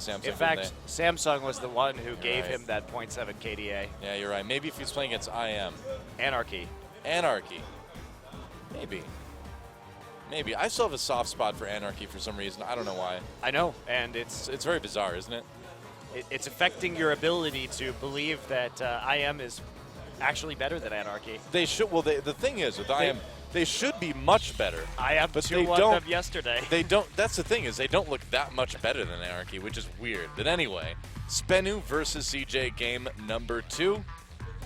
Samsung. In fact, Samsung was the one who gave him that 0.7 KDA. Yeah, you're right. Maybe if he's playing against IM. Anarchy. Maybe. Maybe. I still have a soft spot for Anarchy for some reason. I don't know why. I know, and it's very bizarre, isn't it? It's affecting your ability to believe that IM is actually better than Anarchy. They should. Well, the thing is with IM, they should be much better. IM but 2-1 them yesterday. They don't. That's the thing is they don't look that much better than Anarchy, which is weird. But anyway, SBENU versus CJ game number 2.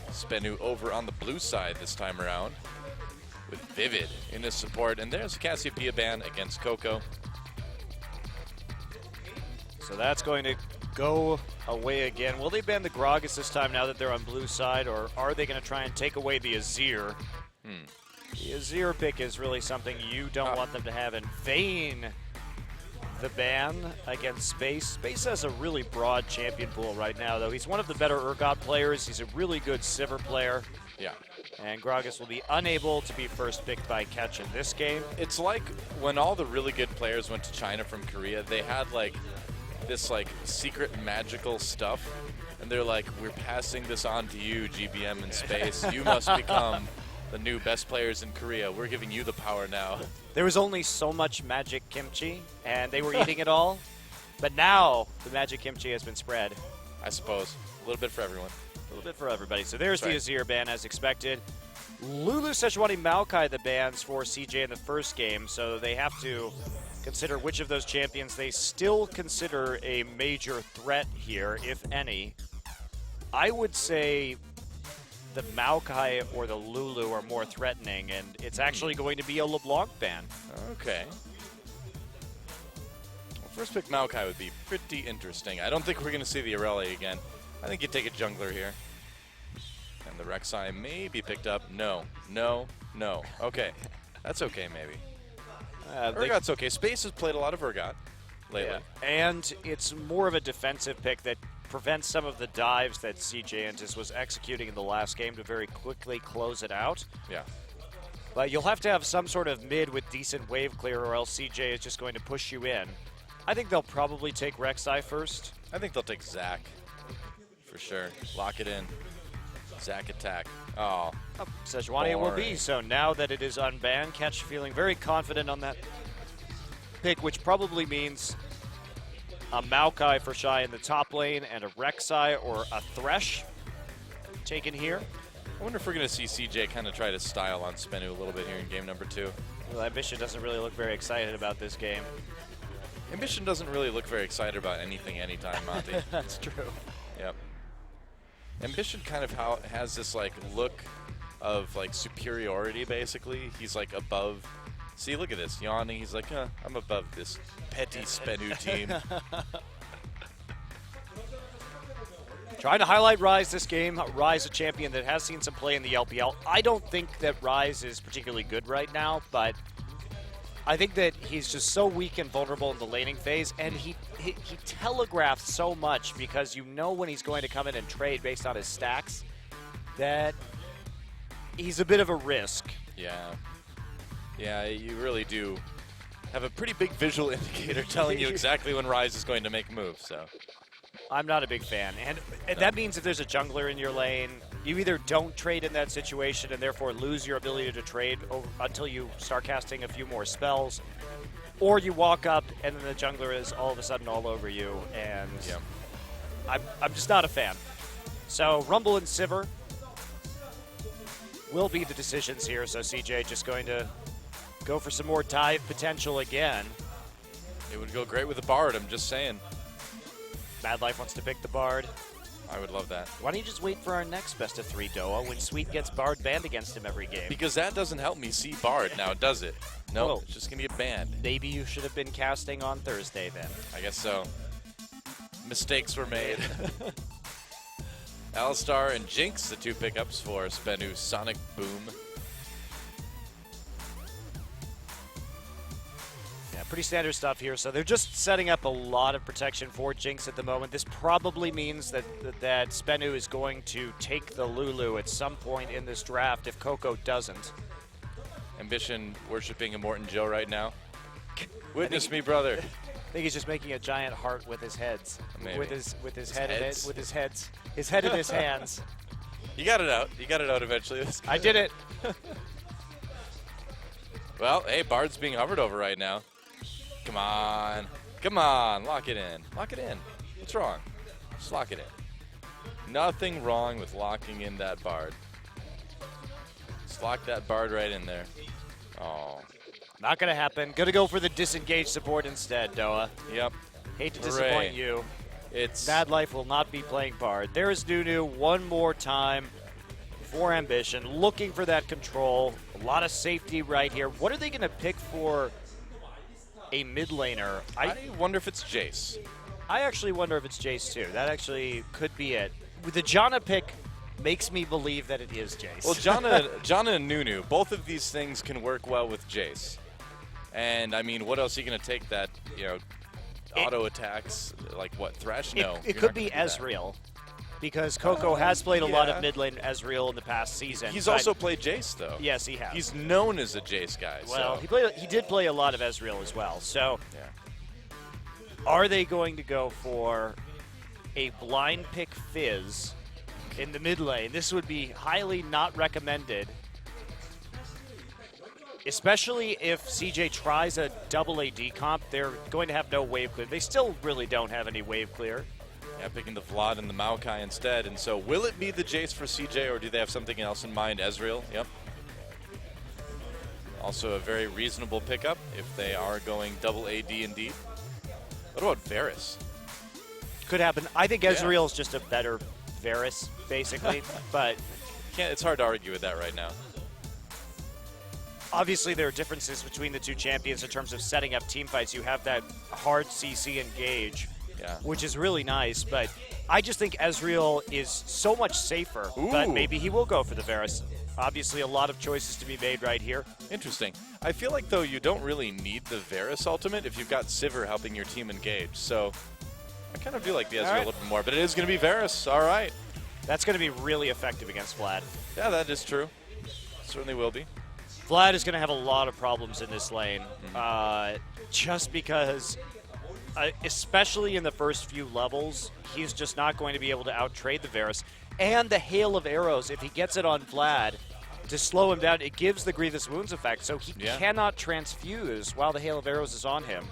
SBENU over on the blue side this time around with Vivid in his support, and there's a Cassiopeia ban against Coco. So that's going to go away again. Will they ban the Gragas this time now that they're on blue side, or are they going to try and take away the Azir? The Azir pick is really something you don't want them to have. And Vayne, the ban against Space. Space has a really broad champion pool right now, though. He's one of the better Urgot players. He's a really good Sivir player. Yeah. And Gragas will be unable to be first picked by Catch in this game. It's like when all the really good players went to China from Korea, they had like this like secret magical stuff, and they're like, we're passing this on to you, GBM in Space. You must become the new best players in Korea. We're giving you the power now. There was only so much magic kimchi, and they were eating it all. But now the magic kimchi has been spread. I suppose. A little bit for everyone. A little bit for everybody. So there's the Azir ban as expected. Lulu, Sejuani, Maokai the bans for CJ in the first game, so they have to consider which of those champions they still consider a major threat here, if any. I would say the Maokai or the Lulu are more threatening, and it's actually going to be a LeBlanc ban. Okay. Well, first pick Maokai would be pretty interesting. I don't think we're going to see the Irelia again. I think you take a jungler here. And the Rek'Sai may be picked up. No. Okay. That's okay, maybe. Urgot's okay. Space has played a lot of Urgot lately. Yeah. And it's more of a defensive pick that prevents some of the dives that CJ Entus was executing in the last game to very quickly close it out. Yeah. But you'll have to have some sort of mid with decent wave clear, or else CJ is just going to push you in. I think they'll probably take Rek'Sai first. I think they'll take Zac for sure. Lock it in. Zac attack. Oh. Sejuani it will be. So now that it is unbanned, Catch feeling very confident on that pick, which probably means a Maokai for Shy in the top lane and a Rek'Sai or a Thresh taken here. I wonder if we're going to see CJ kind of try to style on SBENU a little bit here in game number 2. Well, Ambition doesn't really look very excited about this game. Ambition doesn't really look very excited about anything anytime, Monty. That's true. Yep. Ambition kind of has this like look of like superiority, basically. He's like above. See, look at this. Yawning. He's like, I'm above this petty SBENU team. Trying to highlight Ryze this game. Ryze, a champion that has seen some play in the LPL. I don't think that Ryze is particularly good right now, but I think that he's just so weak and vulnerable in the laning phase, and he telegraphs so much because you know when he's going to come in and trade based on his stacks that he's a bit of a risk. Yeah. Yeah, you really do have a pretty big visual indicator telling you exactly when Ryze is going to make moves, so. I'm not a big fan. And that means if there's a jungler in your lane, you either don't trade in that situation and therefore lose your ability to trade until you start casting a few more spells, or you walk up and then the jungler is all of a sudden all over you, and I'm just not a fan. So Rumble and Sivir will be the decisions here, so CJ just going to go for some more dive potential again. It would go great with the Bard, I'm just saying. Mad Life wants to pick the Bard. I would love that. Why don't you just wait for our next best of 3 Doa when Sweet gets Bard banned against him every game? Because that doesn't help me see Bard now, does it? No, nope, it's just going to get banned. Maybe you should have been casting on Thursday then. I guess so. Mistakes were made. Alistar and Jinx, the 2 pickups for SBENU Sonicboom. Pretty standard stuff here. So they're just setting up a lot of protection for Jinx at the moment. This probably means that SBENU is going to take the Lulu at some point in this draft if Coco doesn't. Ambition worshipping Immortan Joe right now. Witness me, brother. I think he's just making a giant heart with his heads. Maybe. With his head in it, heads? with his heads. His head in his hands. You got it out. You got it out eventually. I did it. Well, hey, Bard's being hovered over right now. Come on. Come on. Lock it in. Lock it in. What's wrong? Just lock it in. Nothing wrong with locking in that Bard. Just lock that Bard right in there. Oh. Not going to happen. Going to go for the disengaged support instead, Doa. Yep. Hate to Hooray. disappoint you. It's Mad Life will not be playing Bard. There is Nunu one more time for Ambition, looking for that control. A lot of safety right here. What are they going to pick for a mid laner? I wonder if it's Jace. I actually wonder if it's Jace too. That actually could be it. With the Janna pick makes me believe that it is Jace. Well, Janna and Nunu, both of these things can work well with Jace. And, I mean, what else are you going to take that, auto attacks, like what, Thresh? No. It could be Ezreal, because Coco has played a lot of yeah. mid lane Ezreal in the past season. He's but also played Jace, though. Yes, he has. He's known as a Jace guy. Well, so. he did play a lot of Ezreal as well. So, Yeah. are they going to go for a blind pick Fizz in the mid lane? This would be highly not recommended, especially if CJ tries a double AD comp. They're going to have no wave clear. They still really don't have any wave clear. Yeah, picking the Vlad and the Maokai instead. And so, will it be the Jace for CJ, or do they have something else in mind? Ezreal? Yep. Also a very reasonable pickup if they are going double AD indeed. What about Varus? Could happen. I think Yeah. Ezreal is just a better Varus, basically. But It's hard to argue with that right now. obviously there are differences between the two champions in terms of setting up team fights. You have that hard CC engage, Yeah. which is really nice. But I just think Ezreal is so much safer. But Ooh. maybe he will go for the Varus. Obviously a lot of choices to be made right here. Interesting. I feel like, though, you don't really need the Varus ultimate if you've got Sivir helping your team engage. So I kind of do like the Ezreal a little bit more. But it is going to be Varus. All right. That's going to be really effective against Vlad. Yeah, that is true. Certainly will be. Vlad is going to have a lot of problems in this lane, just because, especially in the first few levels, he's just not going to be able to out-trade the Varus. And the hail of arrows, if he gets it on Vlad, to slow him down, it gives the Grievous Wounds effect, so he cannot transfuse while the hail of arrows is on him.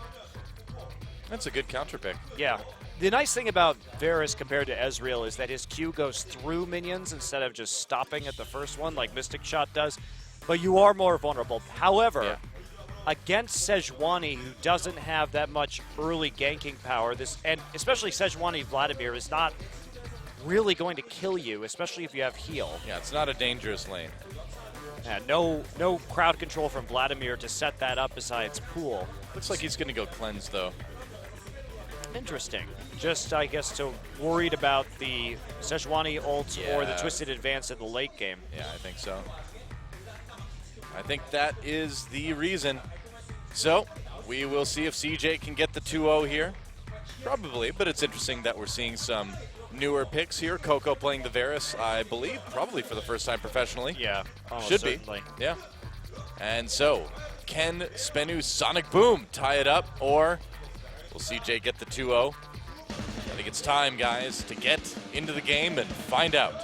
That's a good counter pick. Yeah. The nice thing about Varus compared to Ezreal is that his Q goes through minions instead of just stopping at the first one like Mystic Shot does. But you are more vulnerable. However, against Sejuani, who doesn't have that much early ganking power, and especially Sejuani Vladimir is not really going to kill you, especially if you have heal. Yeah, it's not a dangerous lane. No crowd control from Vladimir to set that up besides pool. Looks like he's going to go cleanse, though. Interesting. Just, I guess, so worried about the Sejuani ult or the Twisted Advance in the late game. Yeah, I think so. I think that is the reason. So, we will see if CJ can get the 2-0 here. Probably, but it's interesting that we're seeing some newer picks here. Coco playing the Varus, I believe, probably for the first time professionally. Yeah, Should certainly. be. Yeah. And so, can SBENU Sonicboom tie it up, or will CJ get the 2-0? I think it's time, guys, to get into the game and find out.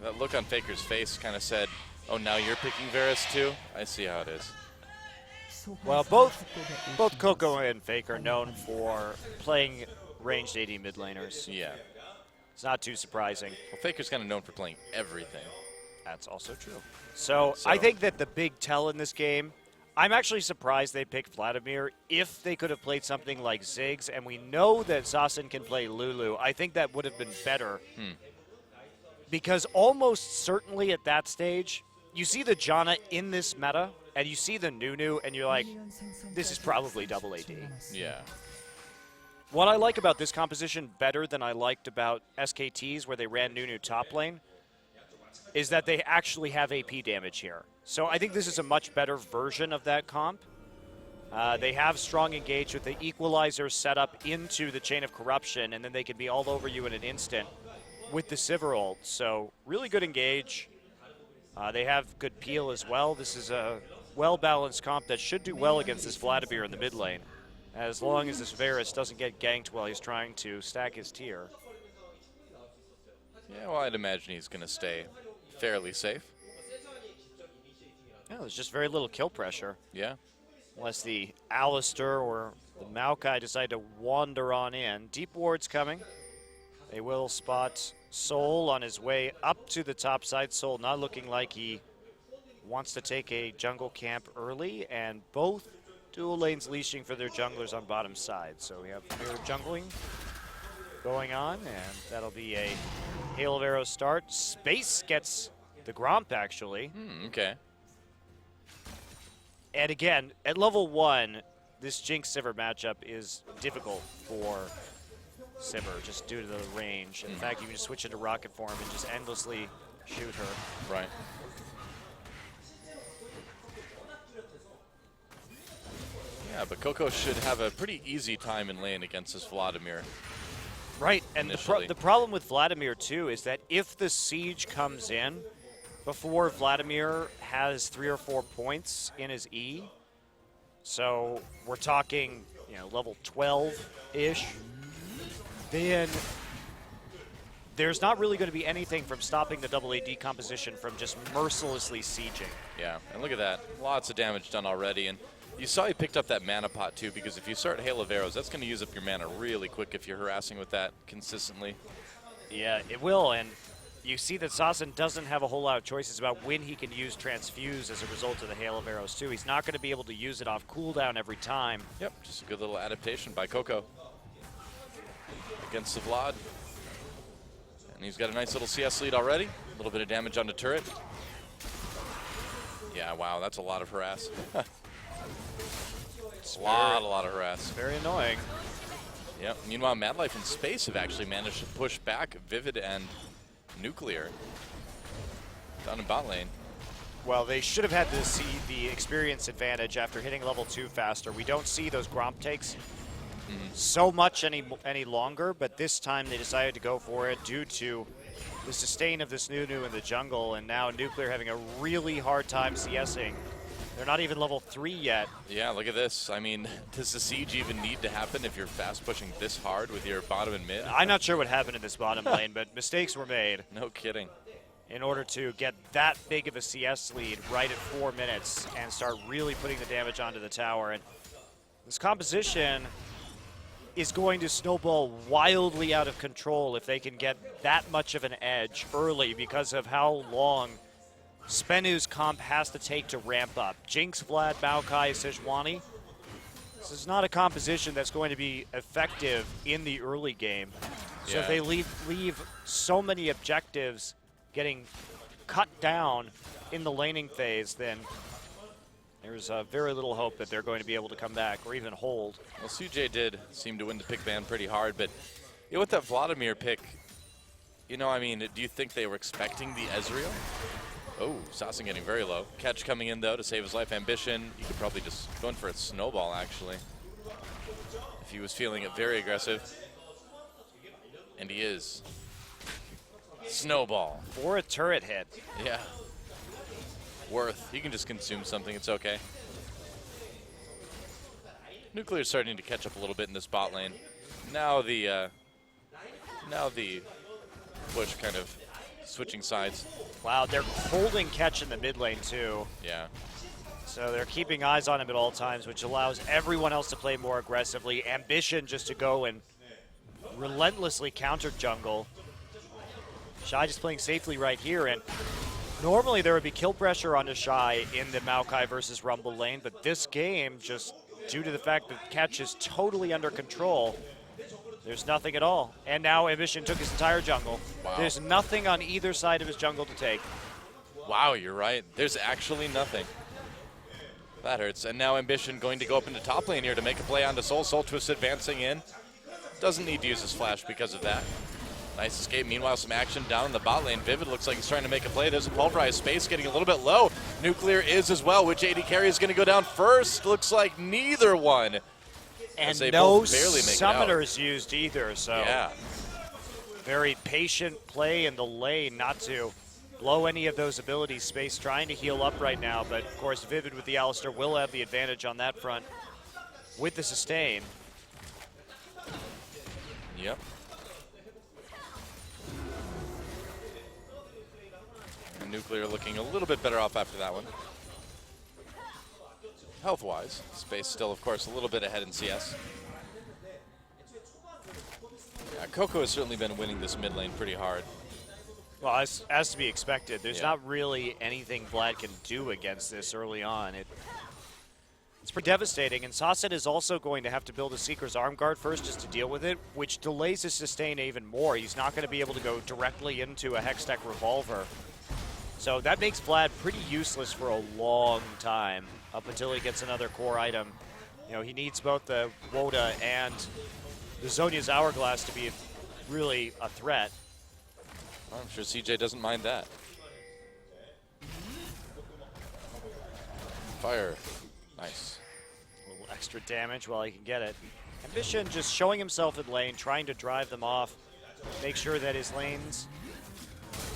That look on Faker's face kind of said, oh, now you're picking Varus too? I see how it is. Well, both Coco and Faker are known for playing ranged AD mid laners. Yeah. It's not too surprising. Well, Faker's kind of known for playing everything. That's also true. So I think that the big tell in this game, I'm actually surprised they picked Vladimir. If they could have played something like Ziggs, and we know that Zacian can play Lulu, I think that would have been better. Because almost certainly at that stage, you see the Janna in this meta, and you see the Nunu, and you're like, this is probably double AD. Yeah. What I like about this composition better than I liked about SKTs, where they ran Nunu top lane, is that they actually have AP damage here. So I think this is a much better version of that comp. They have strong engage with the equalizer set up into the chain of corruption, and then they can be all over you in an instant with the Sivir ult. So really good engage. They have good peel as well. This is a well-balanced comp that should do well against this Vladimir in the mid lane, as long as this Varus doesn't get ganked while he's trying to stack his tier. Yeah, well, I'd imagine he's going to stay fairly safe. Yeah, there's just very little kill pressure. Yeah. Unless the Alistair or the Maokai decide to wander on in. Deep ward's coming. They will spot Soul on his way up to the top side. Soul not looking like he wants to take a jungle camp early, and both dual lanes leashing for their junglers on bottom side. So we have mirror jungling going on, and that'll be a hail of arrows start. Space gets the Gromp, actually. Okay. And again, at level 1, this Jinx Sivir matchup is difficult for Sivir just due to the range. In fact, you can just switch into rocket form and just endlessly shoot her. Right. Yeah, but Coco should have a pretty easy time in lane against this Vladimir. Right, and the problem with Vladimir, too, is that if the siege comes in before Vladimir has 3 or 4 points in his E, so we're talking, level 12-ish, then there's not really going to be anything from stopping the AA decomposition from just mercilessly sieging. Yeah, and look at that. Lots of damage done already, and you saw he picked up that mana pot, too, because if you start Hail of Arrows, that's going to use up your mana really quick if you're harassing with that consistently. Yeah, it will, and you see that Sassen doesn't have a whole lot of choices about when he can use Transfuse as a result of the Hail of Arrows, too. He's not going to be able to use it off cooldown every time. Yep, just a good little adaptation by Coco against the Vlad. And he's got a nice little CS lead already. A little bit of damage on the turret. Yeah, wow, that's a lot of harass. a lot of harass. Very annoying. Yep, meanwhile, Madlife and Space have actually managed to push back Vivid and Nuclear down in bot lane. Well, they should have had to see the experience advantage after hitting level 2 faster. We don't see those Gromp takes so much any longer, but this time they decided to go for it due to the sustain of this Nunu in the jungle, and now Nuclear having a really hard time CSing. They're not even level 3 yet. Yeah, look at this. I mean, does the siege even need to happen if you're fast pushing this hard with your bottom and mid? I'm not sure what happened in this bottom lane, but mistakes were made. No kidding. In order to get that big of a CS lead right at 4 minutes and start really putting the damage onto the tower. And this composition is going to snowball wildly out of control if they can get that much of an edge early because of how long SBENU's comp has to take to ramp up. Jinx, Vlad, Maokai, Sejuani. This is not a composition that's going to be effective in the early game. So if they leave so many objectives getting cut down in the laning phase, then there's very little hope that they're going to be able to come back or even hold. Well, CJ did seem to win the pick ban pretty hard, but with that Vladimir pick, I mean, do you think they were expecting the Ezreal? Oh, Sassen getting very low. Catch coming in, though, to save his life. Ambition, you could probably just go in for a snowball, actually, if he was feeling it very aggressive. And he is. Snowball. Or a turret hit. Yeah. Worth. He can just consume something. It's okay. Nuclear's starting to catch up a little bit in this bot lane. Now the push kind of switching sides. Wow, they're holding catch in the mid lane too. Yeah. So they're keeping eyes on him at all times, which allows everyone else to play more aggressively. Ambition just to go and relentlessly counter jungle. Shy just playing safely right here, and normally there would be kill pressure onto Shy in the Maokai versus Rumble lane, but this game, just due to the fact that catch is totally under control, there's nothing at all. And now Ambition took his entire jungle. Wow. There's nothing on either side of his jungle to take. Wow, you're right. There's actually nothing. That hurts. And now Ambition going to go up into top lane here to make a play onto Soul. Soul Twist advancing in. Doesn't need to use his flash because of that. Nice escape. Meanwhile, some action down in the bot lane. Vivid looks like he's trying to make a play. There's a pulverized space getting a little bit low. Nuclear is as well. Which AD carry is going to go down first? Looks like neither one. And no summoners used either, so yeah. Very patient play in the lane not to blow any of those abilities. Space trying to heal up right now, but of course Vivid with the Alistar will have the advantage on that front with the sustain. Yep. And Nuclear looking a little bit better off after that one. Health-wise, Space still, of course, a little bit ahead in CS. Yeah, Coco has certainly been winning this mid lane pretty hard. Well, as to be expected, there's not really anything Vlad can do against this early on. It's pretty devastating, and Sasset is also going to have to build a Seeker's Arm Guard first just to deal with it, which delays his sustain even more. He's not going to be able to go directly into a Hextech Revolver. So that makes Vlad pretty useless for a long time, up until he gets another core item. You know, he needs both the Woda and the Zhonya's Hourglass to be really a threat. I'm sure CJ doesn't mind that. Fire. Nice. A little extra damage while he can get it. Ambition just showing himself in lane, trying to drive them off, make sure that his lanes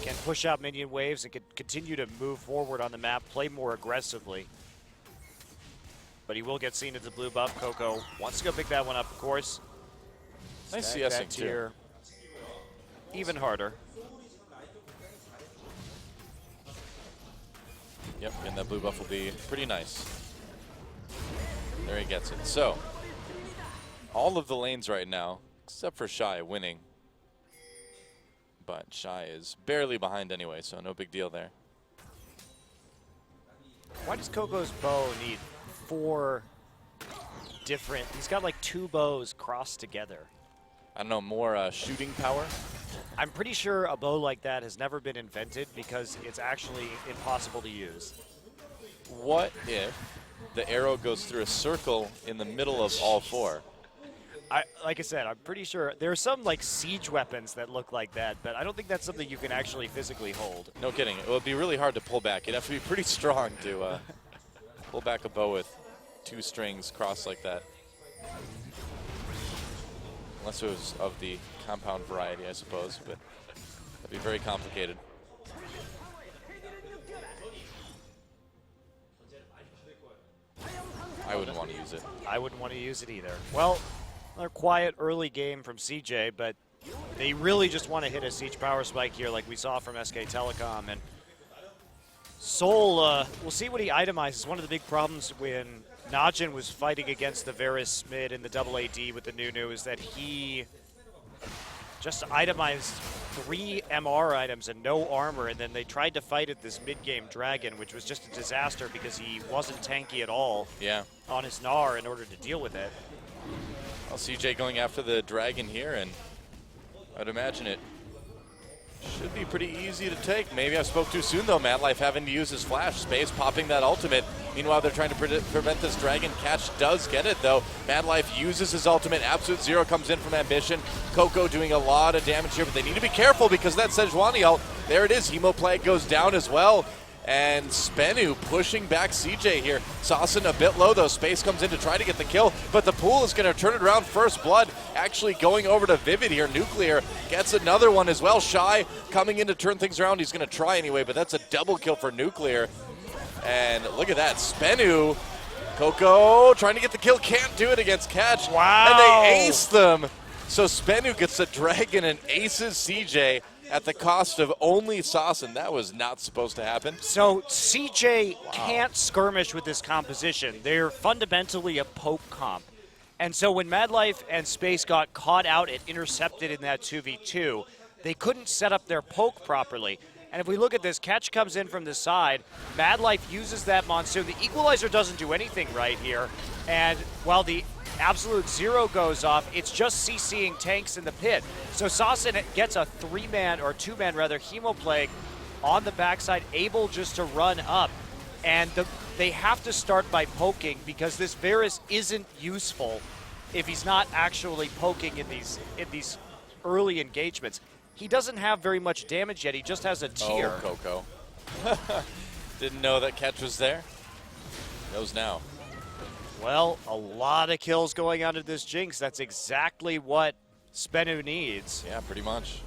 can push out minion waves and can continue to move forward on the map, play more aggressively. But he will get seen at the blue buff. Coco wants to go pick that one up, of course. Nice CSing too. Even harder. Yep, and that blue buff will be pretty nice. There he gets it. So, all of the lanes right now, except for Shy, winning. But Shy is barely behind anyway, so no big deal there. Why does Coco's bow need 4 different... He's got like 2 bows crossed together. I don't know, more shooting power? I'm pretty sure a bow like that has never been invented because it's actually impossible to use. What if the arrow goes through a circle in the middle of all 4? Like I said, I'm pretty sure there are some like siege weapons that look like that, but I don't think that's something you can actually physically hold. No kidding. It would be really hard to pull back. You'd have to be pretty strong to pull back a bow with 2 strings crossed like that. Unless it was of the compound variety, I suppose, but that'd be very complicated. I wouldn't want to use it. I wouldn't want to use it either. Well, another quiet early game from CJ, but they really just want to hit a siege power spike here like we saw from SK Telecom. And Soul, we'll see what he itemizes. One of the big problems when Najin was fighting against the Varus mid in the double AD with the Nunu is that he just itemized 3 MR items and no armor, and then they tried to fight at this mid-game Dragon, which was just a disaster because he wasn't tanky at all on his Gnar in order to deal with it. Well, CJ going after the Dragon here, and I'd imagine it should be pretty easy to take. Maybe I spoke too soon, though. Madlife having to use his flash. Space popping that ultimate. Meanwhile, they're trying to prevent this Dragon. Catch does get it, though. Madlife uses his ultimate. Absolute Zero comes in from Ambition. Coco doing a lot of damage here, but they need to be careful because that Sejuani ult, there it is. Hemoplague goes down as well. And SBENU pushing back CJ here. Sasson a bit low, though. Space comes in to try to get the kill, but the pool is going to turn it around. First blood actually going over to Vivid here. Nuclear gets another one as well. Shy coming in to turn things around. He's going to try anyway, but that's a double kill for Nuclear. And look at that. SBENU, Coco trying to get the kill. Can't do it against Catch. Wow. And they ace them. So SBENU gets the Dragon and aces CJ at the cost of only Sasson. That was not supposed to happen. So CJ can't skirmish with this composition. They're fundamentally a poke comp. And so when Madlife and Space got caught out and intercepted in that 2v2, they couldn't set up their poke properly. And if we look at this, Catch comes in from the side. Madlife uses that Monsoon. The Equalizer doesn't do anything right here. And while the Absolute Zero goes off, it's just CCing tanks in the pit. So Sasson gets a 3-man, or 2-man rather, Hemoplague on the backside, able just to run up. And they have to start by poking because this Varus isn't useful if he's not actually poking in these early engagements. he doesn't have very much damage yet. He just has a tier. Oh, Coco. Didn't know that catch was there. Knows now. Well, a lot of kills going on to this Jinx. That's exactly what SBENU needs. Yeah, pretty much.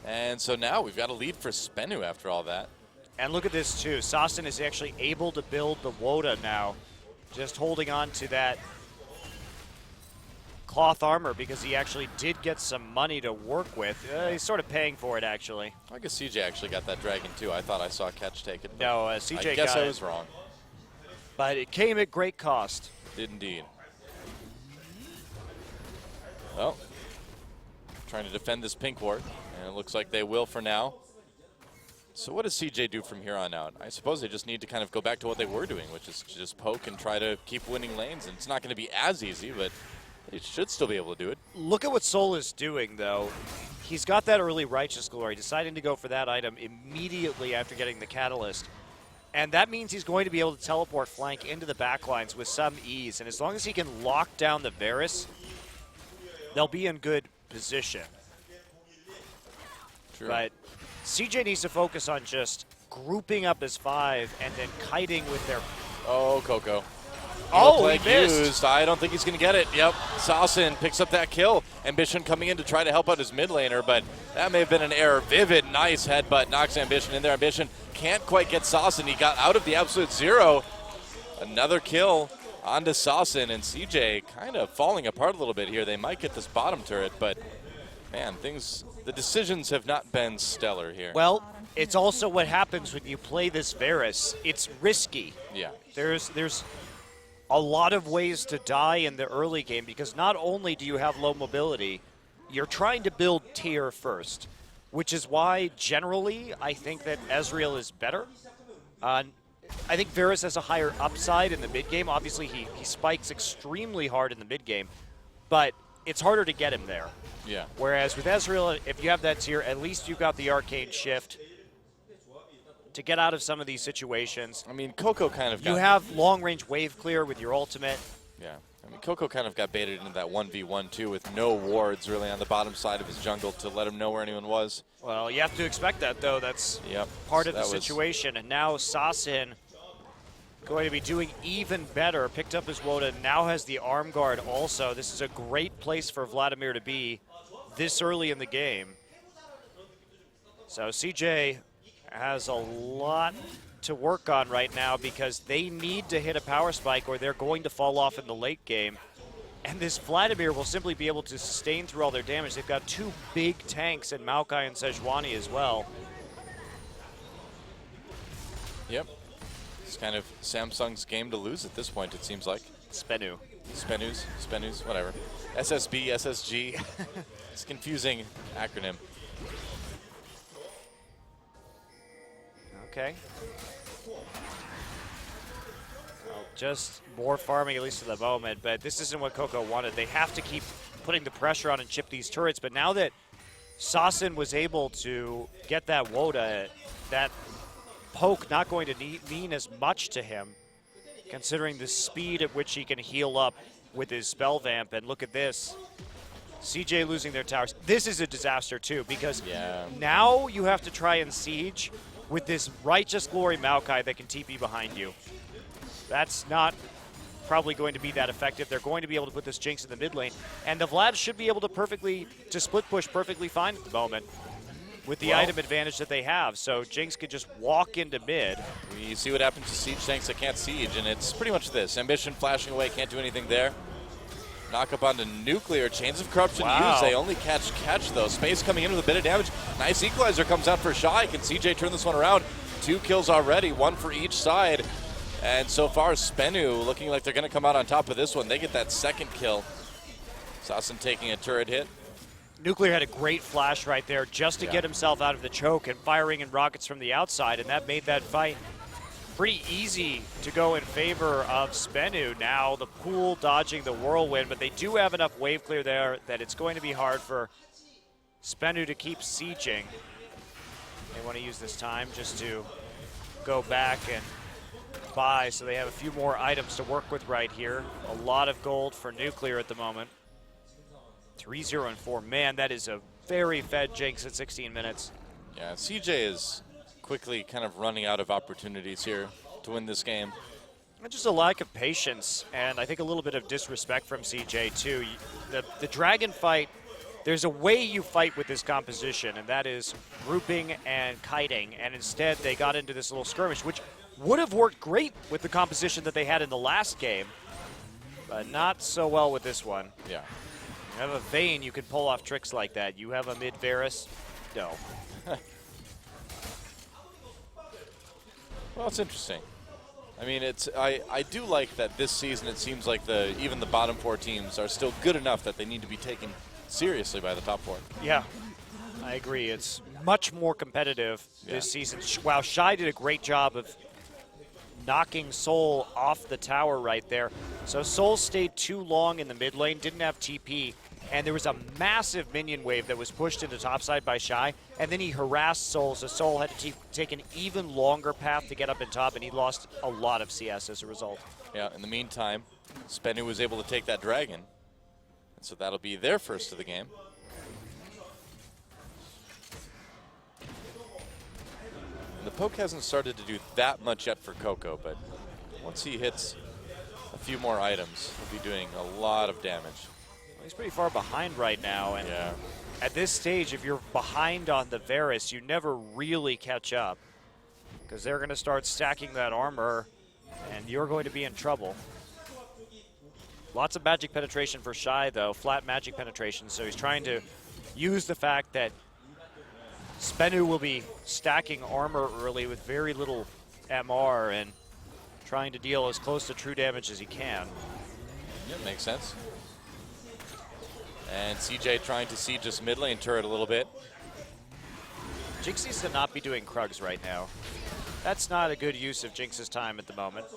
And so now we've got a lead for SBENU after all that. And look at this, too. Sasin is actually able to build the Woda now. Just holding on to that cloth armor because he actually did get some money to work with. He's sort of paying for it, actually. I guess CJ actually got that dragon, too. I thought I saw Catch take it. No, CJ I guess got I was wrong. But it came at great cost. Did indeed. Well, trying to defend this pink ward, and it looks like they will for now. So what does CJ do from here on out? I suppose they just need to kind of go back to what they were doing, which is just poke and try to keep winning lanes. And it's not going to be as easy, but they should still be able to do it. Look at what Sol is doing, though. He's got that early Righteous Glory, deciding to go for that item immediately after getting the Catalyst. And that means he's going to be able to teleport flank into the backlines with some ease. And as long as he can lock down the Varus, they'll be in good position. True. But CJ needs to focus on just grouping up his 5 and then kiting with their... Oh, Coco. Oh, he missed. Used. I don't think he's going to get it. Yep. Sasin picks up that kill. Ambition coming in to try to help out his mid laner, but that may have been an error. Vivid, nice headbutt, knocks Ambition in there. Ambition can't quite get Sasin. He got out of the absolute zero. Another kill onto Sasin, and CJ kind of falling apart a little bit here. They might get this bottom turret, but man, the decisions have not been stellar here. Well, it's also what happens when you play this Varus. It's risky. Yeah. There's a lot of ways to die in the early game because not only do you have low mobility, you're trying to build tier first, which is why generally I think that Ezreal is better. I think Varus has a higher upside in the mid game. Obviously, he spikes extremely hard in the mid game, but it's harder to get him there. Yeah. Whereas with Ezreal, if you have that tier, at least you've got the Arcane Shift to get out of some of these situations. I mean, Coco kind of got... You have long-range wave clear with your ultimate. Yeah. I mean, Coco kind of got baited into that 1v1, too, with no wards really on the bottom side of his jungle to let him know where anyone was. Well, you have to expect that, though. That's part of the situation. And now Sasin going to be doing even better. Picked up his Woda, now has the arm guard also. This is a great place for Vladimir to be this early in the game. So CJ has a lot to work on right now because they need to hit a power spike or they're going to fall off in the late game. And this Vladimir will simply be able to sustain through all their damage. They've got 2 big tanks in Maokai and Sejuani as well. Yep. It's kind of Samsung's game to lose at this point, it seems like. SBENU. SBENU's, whatever. SSB, SSG. It's a confusing acronym. Okay. Well, just more farming, at least for the moment, but this isn't what Coco wanted. They have to keep putting the pressure on and chip these turrets, but now that Sasin was able to get that Woda, that poke not going to mean as much to him, considering the speed at which he can heal up with his spell vamp. And look at this. CJ losing their towers. This is a disaster, too, because now you have to try and siege with this Righteous Glory Maokai that can TP behind you. That's not probably going to be that effective. They're going to be able to put this Jinx in the mid lane. And the Vlad should be able to split push perfectly fine at the moment with the item advantage that they have. So Jinx could just walk into mid. We see what happens to siege tanks that can't siege, and it's pretty much this. Ambition flashing away, can't do anything there. Knock up onto Nuclear. Chains of Corruption used. They only catch though. Space coming in with a bit of damage. Nice equalizer comes out for Shy. Can CJ turn this one around? 2 kills already, 1 for each side. And so far, SBENU looking like they're going to come out on top of this one. They get that 2nd kill. Sasin taking a turret hit. Nuclear had a great flash right there just to get himself out of the choke and firing in rockets from the outside, and that made that fight pretty easy to go in favor of SBENU. Now the pool dodging the whirlwind, but they do have enough wave clear there that it's going to be hard for SBENU to keep sieging. They want to use this time just to go back and buy, so they have a few more items to work with right here. A lot of gold for Nuclear at the moment. 3-0 and 4. Man, that is a very fed Jinx at 16 minutes. Yeah, CJ is quickly kind of running out of opportunities here to win this game. And just a lack of patience, and I think a little bit of disrespect from CJ too. The dragon fight, there's a way you fight with this composition, and that is grouping and kiting, and instead they got into this little skirmish, which would have worked great with the composition that they had in the last game, but not so well with this one. Yeah. You have a Vayne, you can pull off tricks like that. You have a mid Varus, no. Well, it's interesting. I mean, I do like that this season it seems like even the bottom 4 teams are still good enough that they need to be taken seriously by the top 4. Yeah, I agree. It's much more competitive this season. Wow, Shy did a great job of knocking Soul off the tower right there. So Soul stayed too long in the mid lane, didn't have TP, and there was a massive minion wave that was pushed into topside by Shy, and then he harassed Soul, so Soul had to take an even longer path to get up in top, and he lost a lot of CS as a result. Yeah, in the meantime, SBENU was able to take that dragon, and so that'll be their first of the game. The poke hasn't started to do that much yet for Coco, but once he hits a few more items, he'll be doing a lot of damage. Well, he's pretty far behind right now, and at this stage, if you're behind on the Varus, you never really catch up, because they're going to start stacking that armor, and you're going to be in trouble. Lots of magic penetration for Shy, though, flat magic penetration, so he's trying to use the fact that SBENU will be stacking armor early with very little MR and trying to deal as close to true damage as he can. Yeah, makes sense. And CJ trying to siege this mid lane turret a little bit. Jinx needs to not be doing Krugs right now. That's not a good use of Jinx's time at the moment.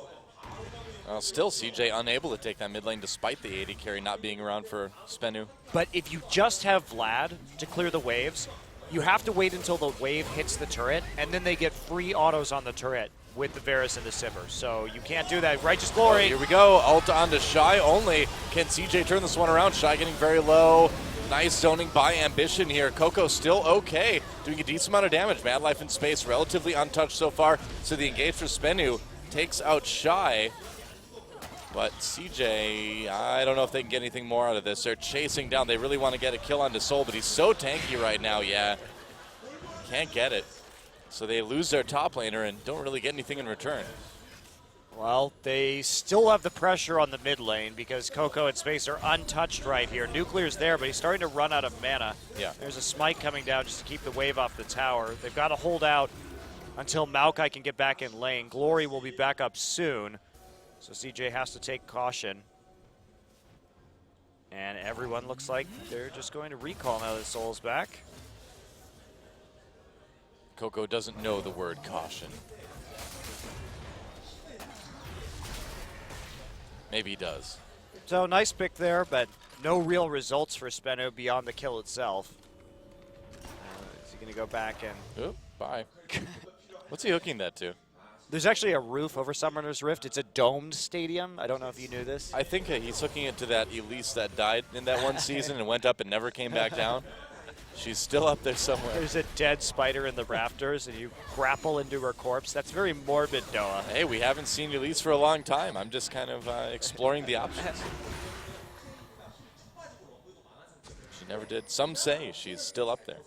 Still CJ unable to take that mid lane despite the AD carry not being around for SBENU. But if you just have Vlad to clear the waves, you have to wait until the wave hits the turret, and then they get free autos on the turret with the Varus and the Sivir. So you can't do that. Righteous Glory. Oh, here we go. Ult onto Shy only. Can CJ turn this one around? Shy getting very low. Nice zoning by Ambition here. Coco still okay. Doing a decent amount of damage. Mad Life in space, relatively untouched so far. So the engage for SBENU takes out Shy. But CJ, I don't know if they can get anything more out of this. They're chasing down. They really want to get a kill onto Soul, but he's so tanky right now, Can't get it. So they lose their top laner and don't really get anything in return. Well, they still have the pressure on the mid lane because Coco and Space are untouched right here. Nuclear's there, but he's starting to run out of mana. Yeah. There's a smite coming down just to keep the wave off the tower. They've got to hold out until Maokai can get back in lane. Glory will be back up soon. So CJ has to take caution. And everyone looks like they're just going to recall now that Soul's back. Coco doesn't know the word caution. Maybe he does. So nice pick there, but no real results for SBENU beyond the kill itself. Is he going to go back and... Oop, bye. What's he hooking that to? There's actually a roof over Summoner's Rift. It's a domed stadium. I don't know if you knew this. I think he's hooking it to that Elise that died in that one season and went up and never came back down. She's still up there somewhere. There's a dead spider in the rafters, and you grapple into her corpse. That's very morbid, Noah. Hey, we haven't seen Elise for a long time. I'm just kind of exploring the options. She never did. Some say she's still up there.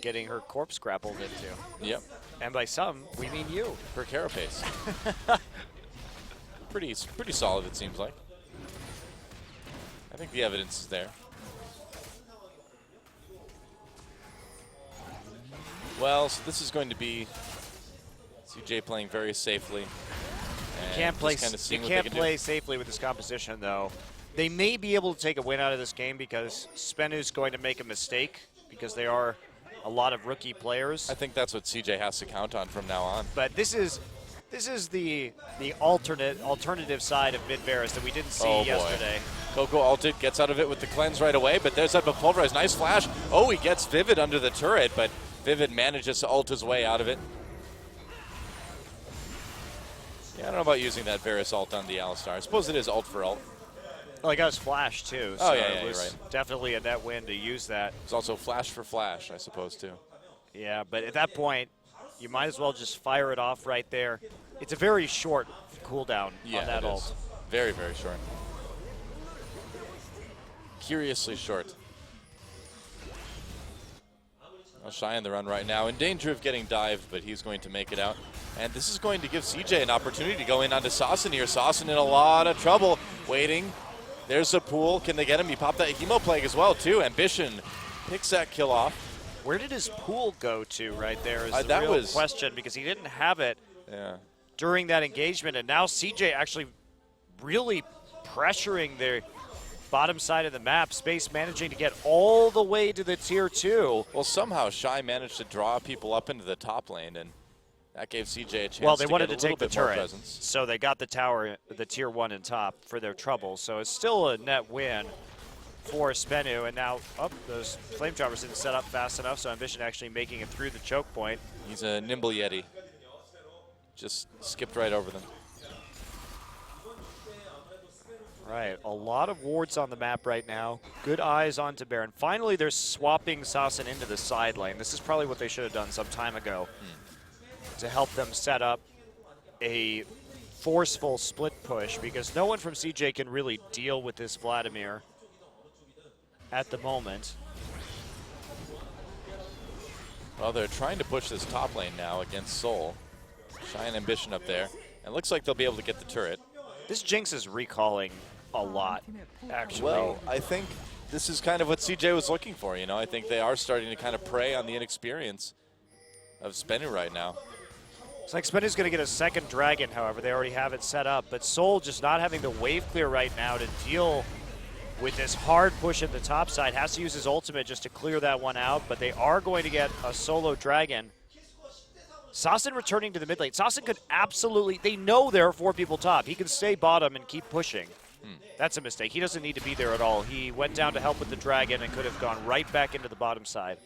Getting her corpse grappled into. Yep. And by some, we mean you. For Carapace. pretty solid, it seems like. I think the evidence is there. Well, so this is going to be CJ playing very safely. You can't play safely safely with this composition, though. They may be able to take a win out of this game because SBENU's going to make a mistake because they are a lot of rookie players. I think that's what CJ has to count on from now on. But this is the alternative side of mid Varus that we didn't see yesterday. Coco ulted, gets out of it with the cleanse right away, but there's that Pulverize. Nice flash. Oh, he gets Vivid under the turret, but Vivid manages to ult his way out of it. Yeah, I don't know about using that Varus ult on the Alistar. I suppose it is ult for ult. Well, he got his flash, too. Oh, So yeah, it you're was right. definitely a net win to use that. It's also flash for flash, I suppose, too. Yeah, but at that point, you might as well just fire it off right there. It's a very short cooldown Yeah, on that it ult. is. Very, very short. Curiously short. Well, Shy on the run right now. In danger of getting dived, but he's going to make it out. And this is going to give CJ an opportunity to go in onto Saucin here. Saucin in a lot of trouble. Waiting. There's a pool. Can they get him? He popped that Hemo Plague as well, too. Ambition picks that kill off. Where did his pool go to right there is the that real was- question, because he didn't have it Yeah. during that engagement. And now CJ actually really pressuring the bottom side of the map. Space managing to get all the way to the tier 2. Well, somehow Shy managed to draw people up into the top lane, and that gave CJ a chance Well, they to wanted get to a take little the bit more turret, presence. so they got the tower, the tier 1 in top for their trouble. So it's still a net win for SBENU. And now, those flame droppers didn't set up fast enough, so Ambition actually making it through the choke point. He's a nimble Yeti. Just skipped right over them. Right, a lot of wards on the map right now. Good eyes onto Baron. Finally, they're swapping Saucin into the side lane. This is probably what they should have done some time ago to help them set up a forceful split push, because no one from CJ can really deal with this Vladimir at the moment. Well, they're trying to push this top lane now against Soul. Shy and Ambition up there. And it looks like they'll be able to get the turret. This Jinx is recalling a lot, actually. Well, I think this is kind of what CJ was looking for, you know. I think they are starting to kind of prey on the inexperience of SBENU right now. It's like SBENU's going to get a second dragon, however. They already have it set up. But Soul just not having the wave clear right now to deal with this hard push at the top side. Has to use his ultimate just to clear that one out. But they are going to get a solo dragon. Saucin returning to the mid lane. Saucin could absolutely, they know there are 4 people top. He can stay bottom and keep pushing. That's a mistake. He doesn't need to be there at all. He went down to help with the dragon and could have gone right back into the bottom side.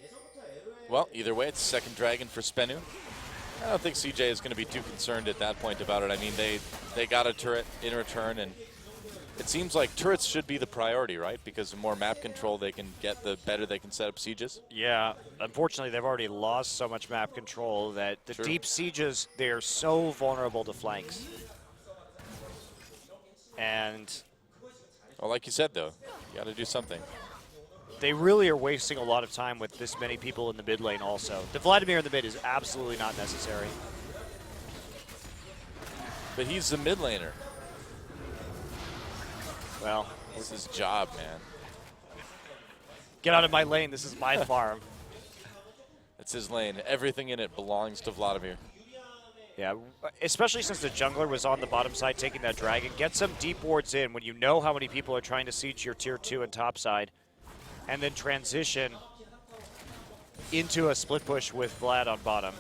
Well, either way, it's second dragon for SBENU. I don't think CJ is going to be too concerned at that point about it. I mean, they got a turret in return, and it seems like turrets should be the priority, right? Because the more map control they can get, the better they can set up sieges. Yeah, unfortunately, they've already lost so much map control that the True. deep sieges, they're so vulnerable to flanks. And Well, like you said, though, you got to do something. they really are wasting a lot of time with this many people in the mid lane also. The Vladimir in the mid is absolutely not necessary. But he's the mid laner. Well, This is his job, man. get out of my lane. This is my farm. It's his lane. Everything in it belongs to Vladimir. Yeah, especially since the jungler was on the bottom side taking that dragon. Get some deep wards in when you know how many people are trying to siege your tier 2 and top side. And then transition into a split push with Vlad on bottom.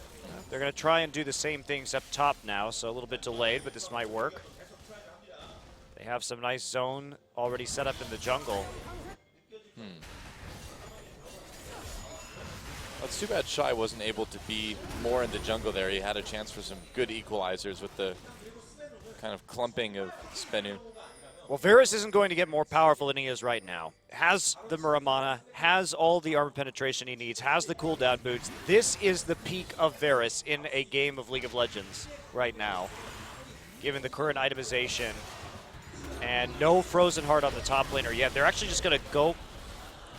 They're going to try and do the same things up top now, so a little bit delayed, but this might work. They have some nice zone already set up in the jungle. Well, it's too bad Shy wasn't able to be more in the jungle there. He had a chance for some good equalizers with the kind of clumping of SBENU. Well, Varus isn't going to get more powerful than he is right now. Has the Muramana, has all the armor penetration he needs, has the cooldown boots. This is the peak of Varus in a game of League of Legends right now, given the current itemization. And no Frozen Heart on the top laner yet. They're actually just going to go.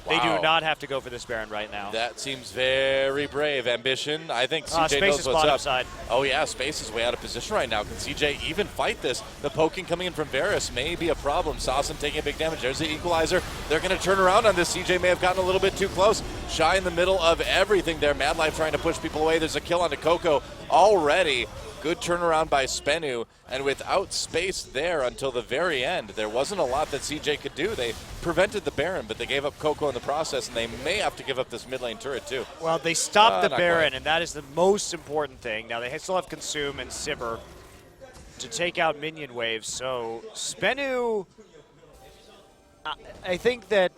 They Wow. do not have to go for this Baron right now. That seems very brave. Ambition. I think CJ Space knows is what's bottom up. side. Oh yeah, Space is way out of position right now. Can CJ even fight this? The poking coming in from Varus may be a problem. Saucin taking a big damage. There's the equalizer. They're going to turn around on this. CJ may have gotten a little bit too close. Shy in the middle of everything there. Mad Life trying to push people away. There's a kill onto Coco already. Good turnaround by SBENU, and without Space there until the very end, there wasn't a lot that CJ could do. They prevented the Baron, but they gave up Coco in the process, and they may have to give up this mid lane turret too. Well, they stopped the not Baron, quite. and that is the most important thing. Now, they still have Consume and Sivir to take out minion waves. So, SBENU, I think that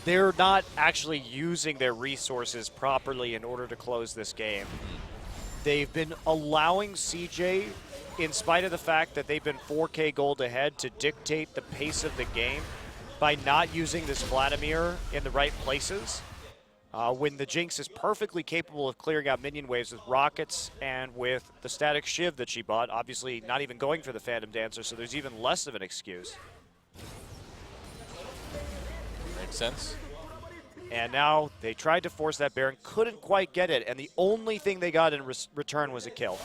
they're not actually using their resources properly in order to close this game. They've been allowing CJ, in spite of the fact that they've been 4K gold ahead, to dictate the pace of the game. by not using this Vladimir in the right places. When the Jinx is perfectly capable of clearing out minion waves with rockets and with the static shiv that she bought, obviously not even going for the Phantom Dancer, so there's even less of an excuse. Makes sense. And now they tried to force that Baron, couldn't quite get it, and the only thing they got in return was a kill.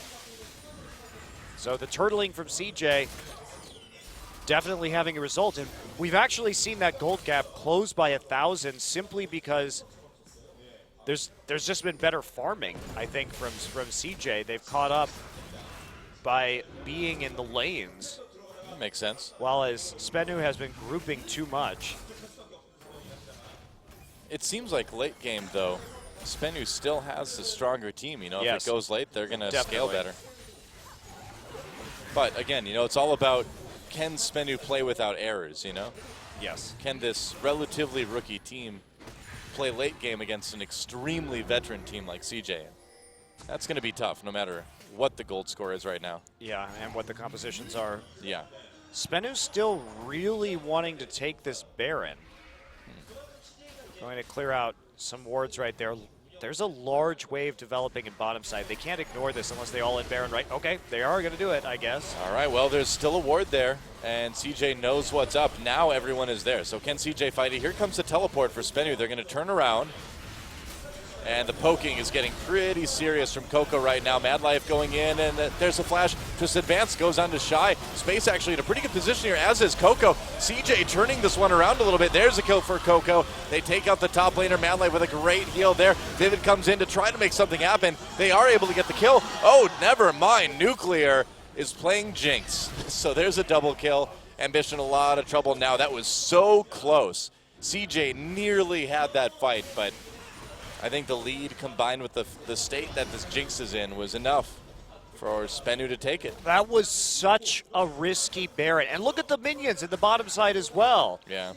So the turtling from CJ definitely having a result, and we've actually seen that gold gap close by 1,000 simply because there's just been better farming, I think, from CJ. They've caught up by being in the lanes. That makes sense. While as SBENU has been grouping too much. It seems like late game, though, SBENU still has the stronger team. You know, Yes. if it goes late, they're going to scale Definitely. better. But again, you know, it's all about, can SBENU play without errors, you know? Yes. Can this relatively rookie team play late game against an extremely veteran team like CJ? That's going to be tough no matter what the gold score is right now. Yeah, and what the compositions are. Yeah. SBENU's still really wanting to take this Baron. Going to clear out some wards right there. There's a large wave developing in bottom side. They can't ignore this unless they all in Baron, right? Okay, they are going to do it, I guess. All right, well, there's still a ward there, and CJ knows what's up. Now everyone is there. So can CJ fight it? Here comes the teleport for SBENU. They're going to turn around. And the poking is getting pretty serious from Coco right now. Mad Life going in, and there's a flash. Just advance goes on to Shy. Space actually in a pretty good position here, as is Coco. CJ turning this one around a little bit. There's a kill for Coco. They take out the top laner. Mad Life with a great heal there. Vivid comes in to try to make something happen. They are able to get the kill. Oh, never mind. Nuclear is playing Jinx. So there's a double kill. Ambition a lot of trouble now. That was so close. CJ nearly had that fight, but I think the lead combined with the state that this Jinx is in was enough for SBENU to take it. That was such a risky Baron. And look at the minions in the bottom side as well. Yeah.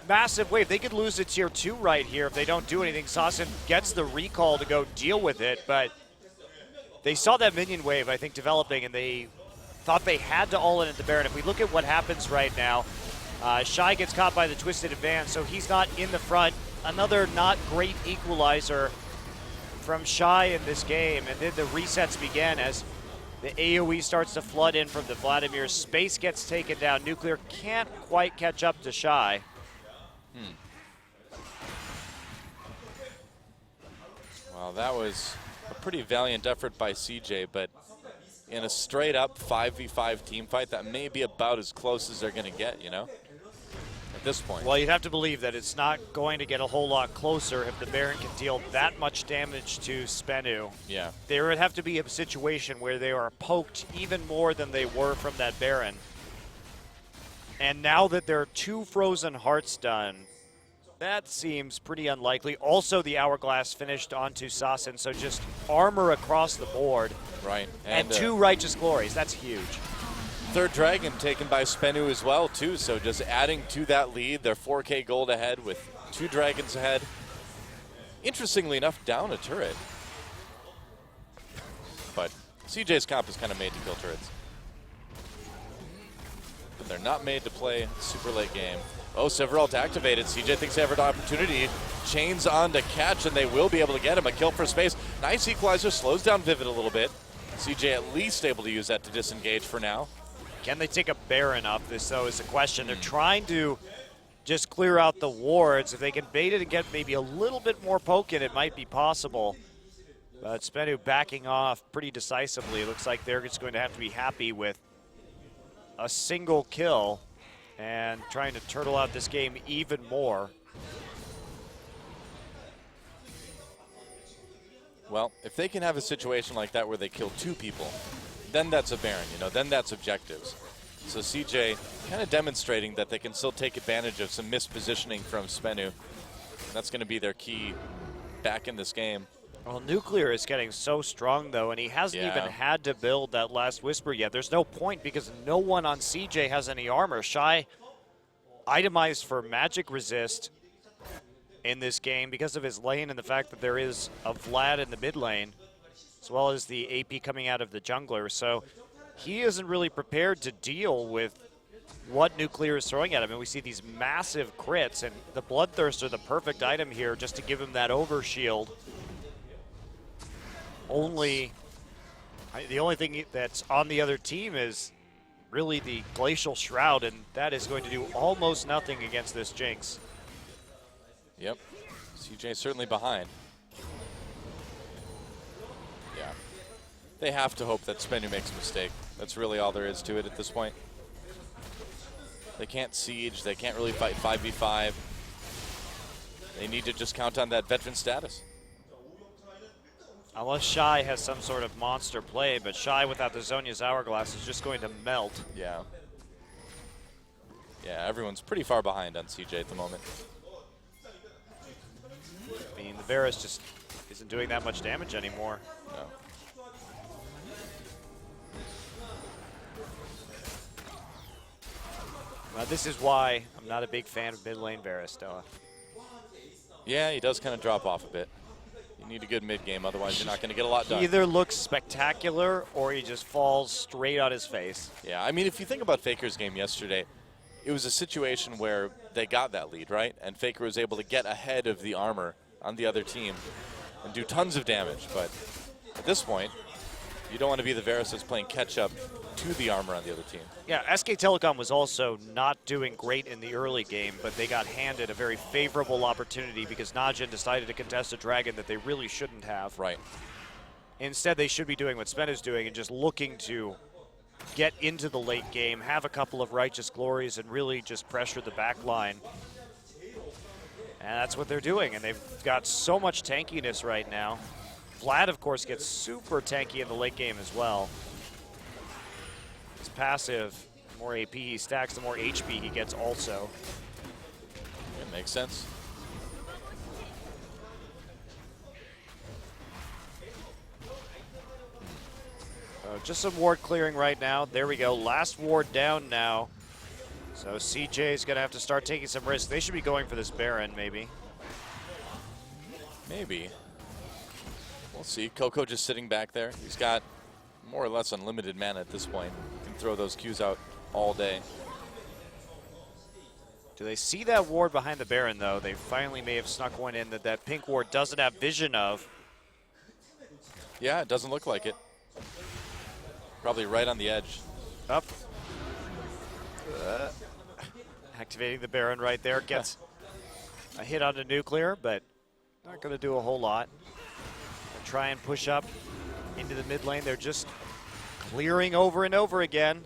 Massive wave. They could lose to tier 2 right here if they don't do anything. Sasson gets the recall to go deal with it, but they saw that minion wave, I think, developing, and they thought they had to all in at the Baron. If we look at what happens right now, Shy gets caught by the Twisted Advance, so he's not in the front. Another not great equalizer from Shy in this game, and then the resets begin as the AoE starts to flood in from the Vladimir. Space gets taken down. Nuclear can't quite catch up to Shy. Well, that was a pretty valiant effort by CJ, but in a straight-up 5v5 team fight, that may be about as close as they're going to get, you know, at this point. Well, you'd have to believe that it's not going to get a whole lot closer if the Baron can deal that much damage to SBENU. Yeah. There would have to be a situation where they are poked even more than they were from that Baron. And now that there are 2 Frozen Hearts done, that seems pretty unlikely. Also, the Hourglass finished onto Sasson, so just armor across the board. Right. And 2 Righteous Glories. That's huge. Third dragon taken by SBENU as well, too. So just adding to that lead, they're 4K gold ahead with 2 dragons ahead. Interestingly enough, down a turret. But CJ's comp is kind of made to kill turrets. But they're not made to play super late game. Oh, Severalt activated. CJ thinks they have an opportunity. Chains on to catch, and they will be able to get him. A kill for space. Nice equalizer. Slows down Vivid a little bit. CJ at least able to use that to disengage for now. Can they take a Baron up this, though, is the question. They're trying to just clear out the wards. If they can bait it and get maybe a little bit more poke in, it might be possible. But SBENU backing off pretty decisively. It looks like they're just going to have to be happy with a single kill and trying to turtle out this game even more. Well, if they can have a situation like that where they kill 2 people, then that's a Baron, you know, then that's objectives. So CJ kind of demonstrating that they can still take advantage of some mispositioning from SBENU. That's going to be their key back in this game. Well, Nuclear is getting so strong, though, and he hasn't even had to build that last Whisper yet. There's no point because no one on CJ has any armor. Shy itemized for magic resist in this game because of his lane and the fact that there is a Vlad in the mid lane, as well as the AP coming out of the jungler. So he isn't really prepared to deal with what Nuclear is throwing at him. And we see these massive crits, and the Bloodthirster, the perfect item here just to give him that overshield. The only thing that's on the other team is really the Glacial Shroud, and that is going to do almost nothing against this Jinx. Yep. CJ certainly behind. Yeah. They have to hope that SBENU makes a mistake. That's really all there is to it at this point. They can't siege. They can't really fight 5v5. They need to just count on that veteran status. Unless Shy has some sort of monster play, but Shy without the Zhonya's Hourglass is just going to melt. Yeah. Yeah, everyone's pretty far behind on CJ at the moment. I mean, the Varus just isn't doing that much damage anymore. No. Well, this is why I'm not a big fan of mid lane Varus, Noah. Yeah, he does kind of drop off a bit. You need a good mid game, otherwise you're not going to get a lot done. He either looks spectacular or he just falls straight on his face. Yeah, I mean, if you think about Faker's game yesterday, it was a situation where they got that lead, right? And Faker was able to get ahead of the armor on the other team and do tons of damage. But at this point, you don't want to be the Varus that's playing catch-up to the armor on the other team. Yeah, SK Telecom was also not doing great in the early game, but they got handed a very favorable opportunity because Najin decided to contest a dragon that they really shouldn't have. Right. Instead, they should be doing what SBENU is doing and just looking to get into the late game, have a couple of righteous glories, and really just pressure the back line. And that's what they're doing, and they've got so much tankiness right now. Vlad, of course, gets super tanky in the late game as well. His passive, the more AP he stacks, the more HP he gets also. It makes sense. Just some ward clearing right now. There we go. Last ward down now. So CJ's going to have to start taking some risks. They should be going for this Baron, maybe. Maybe. We'll see. Coco just sitting back there. He's got more or less unlimited mana at this point. He can throw those Qs out all day. Do they see that ward behind the Baron, though? They finally may have snuck one in that pink ward doesn't have vision of. Yeah, it doesn't look like it. Probably right on the edge. Up. Activating the Baron right there. Gets a hit onto Nuclear, but not going to do a whole lot. They'll try and push up into the mid lane. They're just clearing over and over again.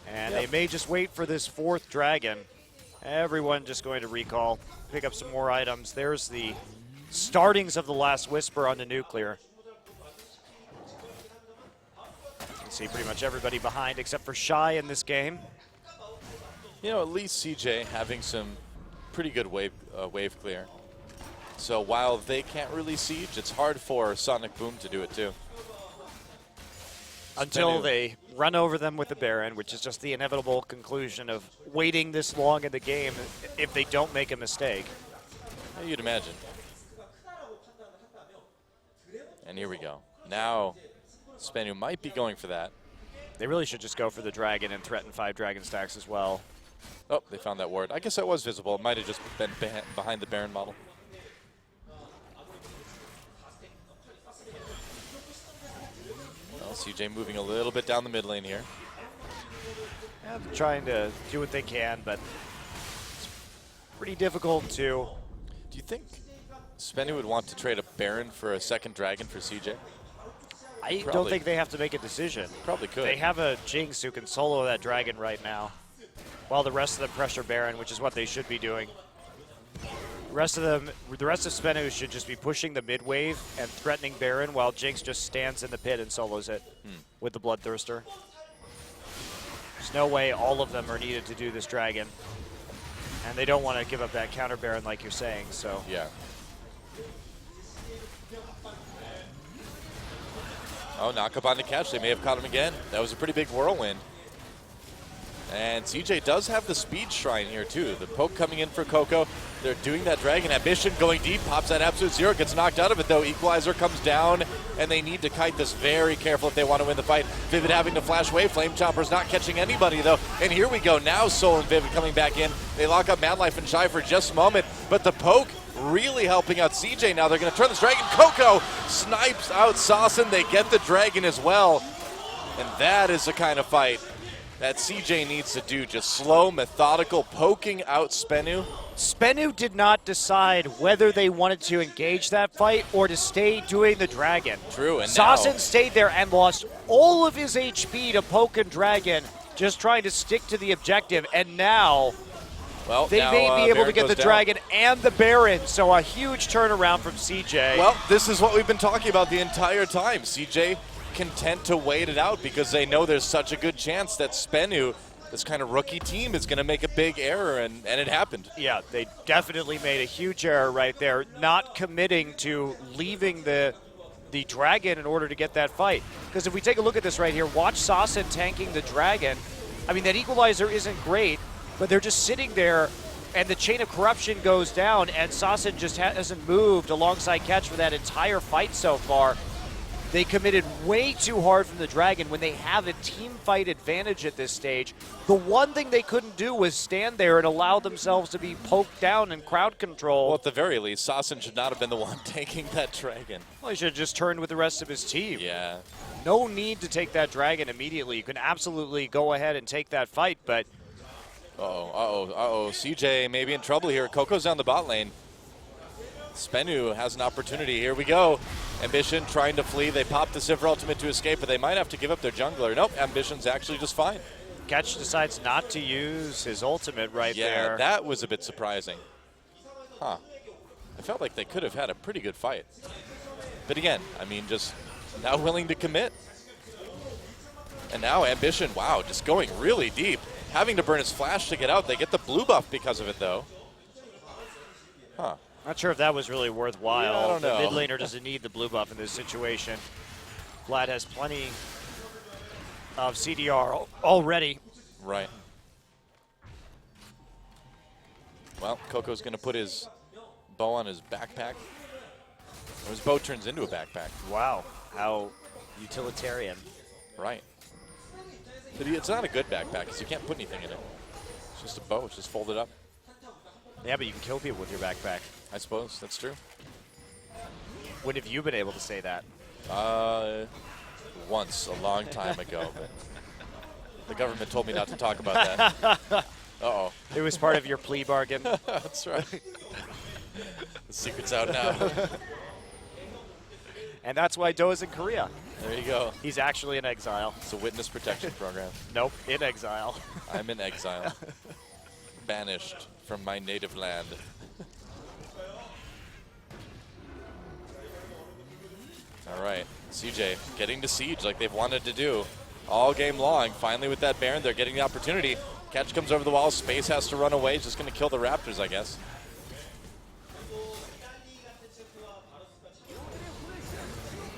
And they may just wait for this fourth dragon. Everyone just going to recall, pick up some more items. There's the startings of the last Whisper on the Nuclear. You can see pretty much everybody behind except for Shy in this game. You know, at least CJ having some pretty good wave clear. So while they can't really siege, it's hard for Sonicboom to do it too. Until they run over them with the Baron, which is just the inevitable conclusion of waiting this long in the game if they don't make a mistake. Yeah, you'd imagine. And here we go. Now, SBENU might be going for that. They really should just go for the dragon and threaten 5 dragon stacks as well. Oh, they found that ward. I guess that was visible. It might have just been behind the Baron model. Well, CJ moving a little bit down the mid lane here. Yeah, they're trying to do what they can, but it's pretty difficult to. Do you think SBENU would want to trade a Baron for a second dragon for CJ? I don't think they have to make a decision. Probably could. They have a Jinx who can solo that dragon right now, while the rest of them pressure Baron, which is what they should be doing. The rest of SBENU should just be pushing the mid wave and threatening Baron, while Jinx just stands in the pit and solos it with the Bloodthirster. There's no way all of them are needed to do this dragon, and they don't want to give up that counter Baron like you're saying. So yeah. Oh, knock up on the catch. They may have caught him again. That was a pretty big whirlwind. And CJ does have the speed shrine here too. The poke coming in for Coco. They're doing that dragon. Ambition going deep, pops that absolute zero, gets knocked out of it though. Equalizer comes down, and they need to kite this very careful if they want to win the fight. Vivid having to flash away. Flame Chomper's not catching anybody though. And here we go. Now Soul and Vivid coming back in. They lock up Madlife and Shy for just a moment, but the poke really helping out CJ now. They're going to turn this dragon. Coco snipes out Sawson. They get the dragon as well. And that is the kind of fight that CJ needs to do. Just slow, methodical, poking out SBENU. SBENU did not decide whether they wanted to engage that fight or to stay doing the dragon. True, and Sawson stayed there and lost all of his HP to poke and dragon, just trying to stick to the objective. And now, they may be able to get the dragon and the Baron, so a huge turnaround from CJ. Well, this is what we've been talking about the entire time. CJ content to wait it out because they know there's such a good chance that SBENU, this kind of rookie team, is going to make a big error, and it happened. Yeah, they definitely made a huge error right there, not committing to leaving the dragon in order to get that fight. Because if we take a look at this right here, watch Sawson tanking the dragon. I mean, that equalizer isn't great, but they're just sitting there, and the chain of corruption goes down, and Sawson just hasn't moved alongside Catch for that entire fight so far. They committed way too hard from the dragon when they have a team fight advantage at this stage. The one thing they couldn't do was stand there and allow themselves to be poked down and crowd control. Well, at the very least, Sawson should not have been the one taking that dragon. Well, he should have just turned with the rest of his team. Yeah. No need to take that dragon immediately. You can absolutely go ahead and take that fight, but... Uh-oh. CJ may be in trouble here. Coco's down the bot lane. SBENU has an opportunity. Here we go. Ambition trying to flee. They pop the Sivir ultimate to escape, but they might have to give up their jungler. Nope, Ambition's actually just fine. Catch decides not to use his ultimate there. Yeah, that was a bit surprising. Huh. I felt like they could have had a pretty good fight. But again, I mean, just not willing to commit. And now Ambition, wow, just going really deep. Having to burn his flash to get out. They get the blue buff because of it, though. Huh. Not sure if that was really worthwhile. Yeah, I don't know. The mid laner doesn't need the blue buff in this situation. Vlad has plenty of CDR already. Right. Well, Coco's going to put his bow on his backpack. Or his bow turns into a backpack. Wow, how utilitarian. Right. But it's not a good backpack because you can't put anything in it. It's just a bow. It's just folded up. Yeah, but you can kill people with your backpack. I suppose. That's true. When have you been able to say that? Once, a long time ago. But the government told me not to talk about that. Uh-oh. It was part of your plea bargain. That's right. The secret's out now. And that's why Doe's in Korea. There you go. He's actually in exile. It's a witness protection program. Nope, in exile. I'm in exile. Banished from my native land. All right, CJ getting to siege like they've wanted to do all game long. Finally with that Baron, they're getting the opportunity. Catch comes over the wall, Space has to run away. He's just going to kill the Raptors, I guess.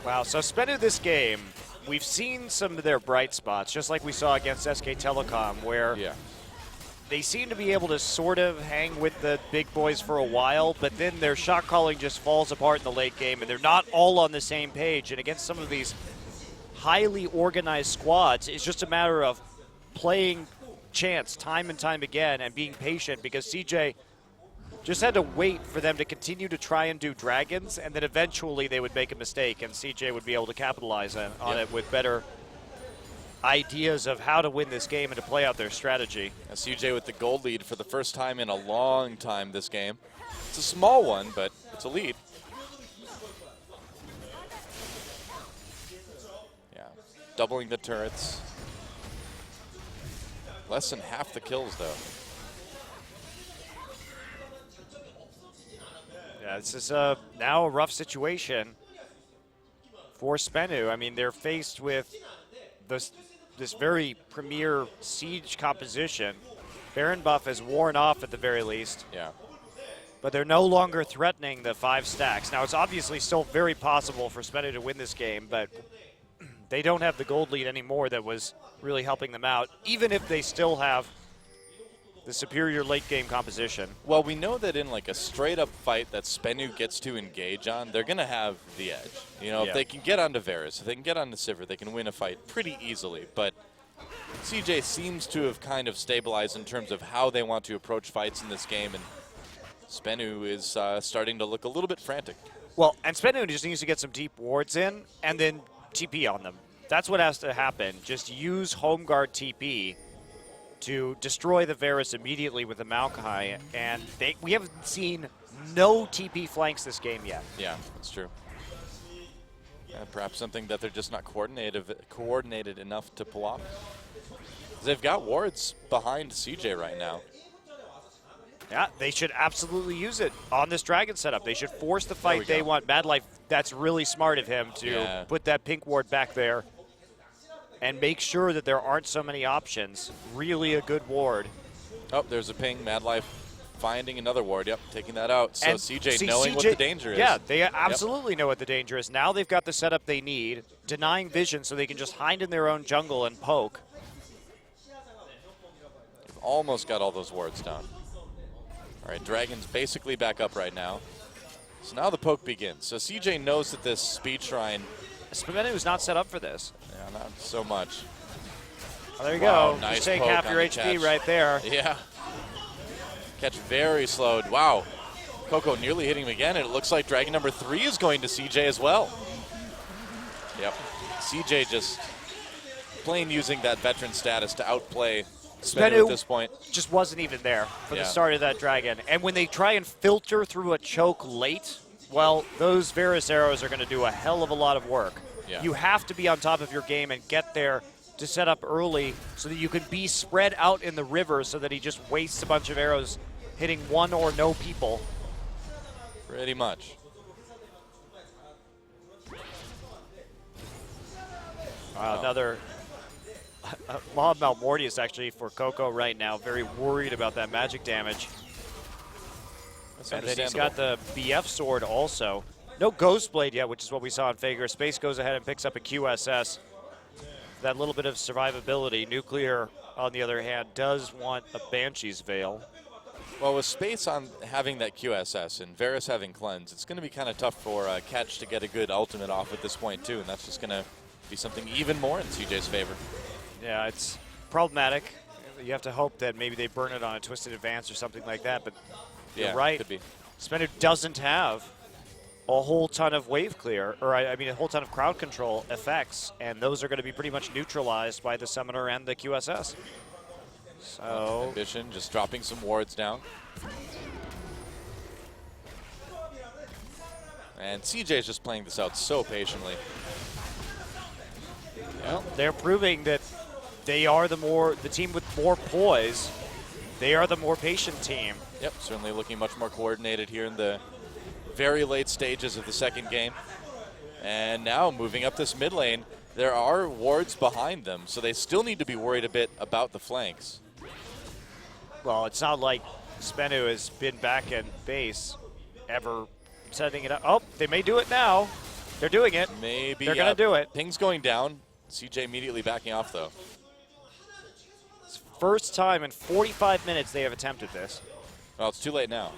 Wow, so SBENU this game, we've seen some of their bright spots, just like we saw against SK Telecom, where they seem to be able to sort of hang with the big boys for a while, but then their shot calling just falls apart in the late game, and they're not all on the same page. And against some of these highly organized squads, it's just a matter of playing chance time and time again and being patient, because CJ just had to wait for them to continue to try and do dragons, and then eventually they would make a mistake, and CJ would be able to capitalize on it with better ideas of how to win this game and to play out their strategy. And CJ with the gold lead for the first time in a long time this game. It's a small one, but it's a lead. Yeah, doubling the turrets. Less than half the kills, though. Yeah, this is now a rough situation for SBENU. I mean, they're faced with this very premier siege composition. Baron buff has worn off at the very least. Yeah. But they're no longer threatening the 5 stacks. Now, it's obviously still very possible for SBENU to win this game, but They don't have the gold lead anymore that was really helping them out, even if they still have the superior late game composition. Well, we know that in like a straight up fight that SBENU gets to engage on, they're going to have the edge. You know, if they can get onto Varus, if they can get onto Sivir, they can win a fight pretty easily. But CJ seems to have kind of stabilized in terms of how they want to approach fights in this game, and SBENU is starting to look a little bit frantic. Well, and SBENU just needs to get some deep wards in and then TP on them. That's what has to happen. Just use home guard TP to destroy the Varus immediately with the Maokai, and we haven't seen no TP flanks this game yet. Yeah, that's true. Perhaps something that they're just not coordinated enough to pull off. They've got wards behind CJ right now. Yeah, they should absolutely use it on this Dragon setup. They should force the fight they want. Madlife, that's really smart of him to put that pink ward back there and make sure that there aren't so many options. Really a good ward. Oh, there's a ping. Madlife finding another ward. Yep, taking that out. So and CJ knowing what the danger is. Yeah, they absolutely know what the danger is. Now they've got the setup they need, denying vision so they can just hide in their own jungle and poke. They've almost got all those wards down. All right, Dragon's basically back up right now. So now the poke begins. So CJ knows that this speed shrine... SBENU is not set up for this. Yeah, not so much. Oh, there you go. Nice just take poke half your on the HP catch. right there. Yeah. Catch very slowed. Wow. Coco nearly hitting him again, and it looks like Dragon number 3 is going to CJ as well. Yep. CJ just plain using that veteran status to outplay SBENU at this point. Just wasn't even there for the start of that Dragon. And when they try and filter through a choke late, well, those Varus arrows are going to do a hell of a lot of work. Yeah. You have to be on top of your game and get there to set up early so that you can be spread out in the river so that he just wastes a bunch of arrows hitting one or no people. Pretty much. Another Mob Malmortius actually for Coco right now. Very worried about that magic damage. That's and then he's got the BF sword also. No Ghost Blade yet, which is what we saw in Fager. Space goes ahead and picks up a QSS. That little bit of survivability. Nuclear, on the other hand, does want a Banshee's Veil. Well, with Space on having that QSS and Varus having Cleanse, it's going to be kind of tough for Catch to get a good ultimate off at this point, too. And that's just going to be something even more in CJ's favor. Yeah, it's problematic. You have to hope that maybe they burn it on a Twisted Advance or something like that. But you're right. Could be. SBENU doesn't have a whole ton of wave clear, or I mean a whole ton of crowd control effects, and those are going to be pretty much neutralized by the Summoner and the QSS. So Ambition just dropping some wards down. And CJ is just playing this out so patiently. Well, they're proving that they are the team with more poise. They are the more patient team. Yep, certainly looking much more coordinated here in the very late stages of the second game. And now moving up this mid lane, there are wards behind them, so they still need to be worried a bit about the flanks. Well, it's not like SBENU has been back in base ever setting it up. Oh, they may do it now. They're doing it. Maybe. They're going to do it. Ping's going down. CJ immediately backing off, though. It's first time in 45 minutes they have attempted this. Well, it's too late now.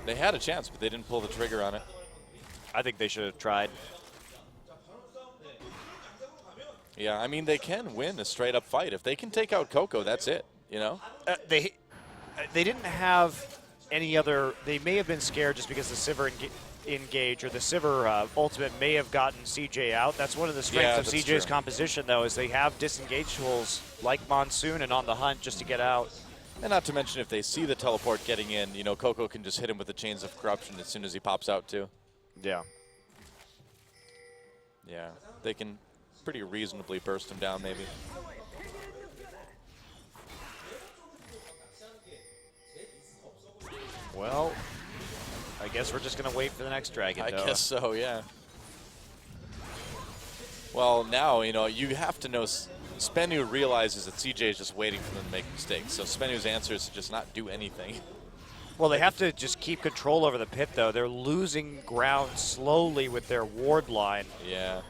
They had a chance, but they didn't pull the trigger on it. I think they should have tried. Yeah, I mean, they can win a straight-up fight. If they can take out Coco, that's it, you know? They didn't have any other... They may have been scared just because the Sivir engage or the Sivir ultimate may have gotten CJ out. That's one of the strengths of CJ's composition, though, is they have disengage tools like Monsoon and On the Hunt just to get out. And not to mention, if they see the teleport getting in, you know, Coco can just hit him with the Chains of Corruption as soon as he pops out, too. Yeah. Yeah, they can pretty reasonably burst him down, maybe. Well, I guess we're just going to wait for the next dragon, I though. guess so, yeah. Well, now, you know, you have to know SBENU realizes that CJ is just waiting for them to make mistakes. So SBENU's answer is to just not do anything. Well, they have to just keep control over the pit, though. They're losing ground slowly with their ward line. Yeah.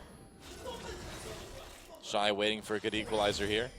Shy waiting for a good equalizer here.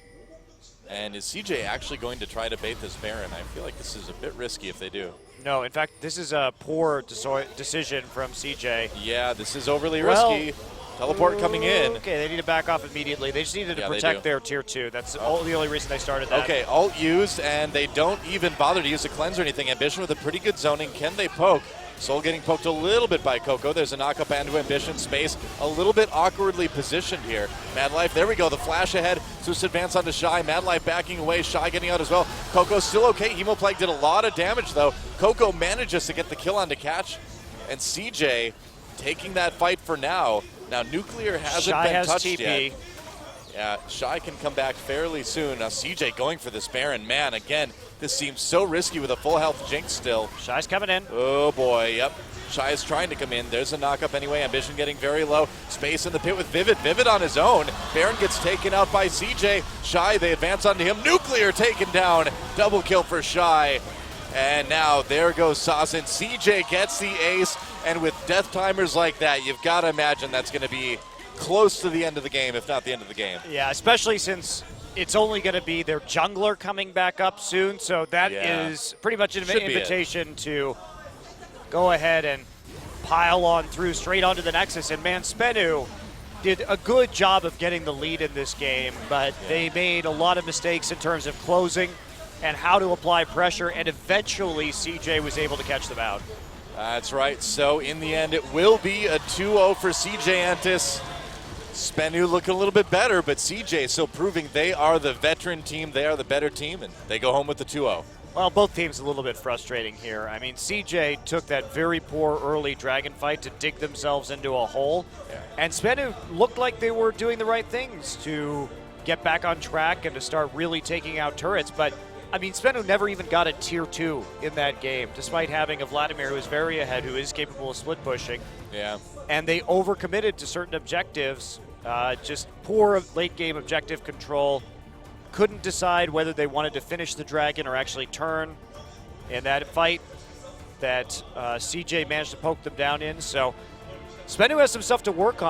And is CJ actually going to try to bait this Baron? I feel like this is a bit risky if they do. No, in fact, this is a poor decision from CJ. Yeah, this is overly risky. Teleport coming in. Okay, they need to back off immediately. They just needed to protect their tier 2. That's the only reason they started that. Okay, ult used, and they don't even bother to use a cleanse or anything. Ambition with a pretty good zoning. Can they poke? Soul getting poked a little bit by Coco. There's a knock-up onto Ambition. Space a little bit awkwardly positioned here. Mad Life, there we go. The flash ahead. Swiss advance onto Shy. Mad Life backing away. Shy getting out as well. Coco's still okay. Hemoplague did a lot of damage, though. Coco manages to get the kill onto Catch. And CJ taking that fight for now. Now, Nuclear hasn't been touched yet. Yeah, Shy can come back fairly soon. Now, CJ going for this Baron. Man, again, this seems so risky with a full health Jinx still. Shy's coming in. Oh, boy, yep. Shy is trying to come in. There's a knock-up anyway. Ambition getting very low. Space in the pit with Vivid. Vivid on his own. Baron gets taken out by CJ. Shy, they advance onto him. Nuclear taken down. Double kill for Shy. And now there goes Sazin. CJ gets the ace. And with death timers like that, you've got to imagine that's going to be close to the end of the game, if not the end of the game. Yeah, especially since it's only going to be their jungler coming back up soon. So that is pretty much an invitation to go ahead and pile on through straight onto the Nexus. And man, SBENU did a good job of getting the lead in this game, but they made a lot of mistakes in terms of closing and how to apply pressure, and eventually CJ was able to catch them out. That's right. So in the end, it will be a 2-0 for CJ Entus. SBENU looking a little bit better, but CJ still proving they are the veteran team, they are the better team, and they go home with the 2-0. Well, both teams a little bit frustrating here. I mean, CJ took that very poor early dragon fight to dig themselves into a hole, and SBENU looked like they were doing the right things to get back on track and to start really taking out turrets, but I mean, SBENU never even got a tier 2 in that game, despite having a Vladimir who is very ahead, who is capable of split pushing. Yeah. And they overcommitted to certain objectives, just poor late game objective control. Couldn't decide whether they wanted to finish the dragon or actually turn in that fight that CJ managed to poke them down in. So SBENU has some stuff to work on.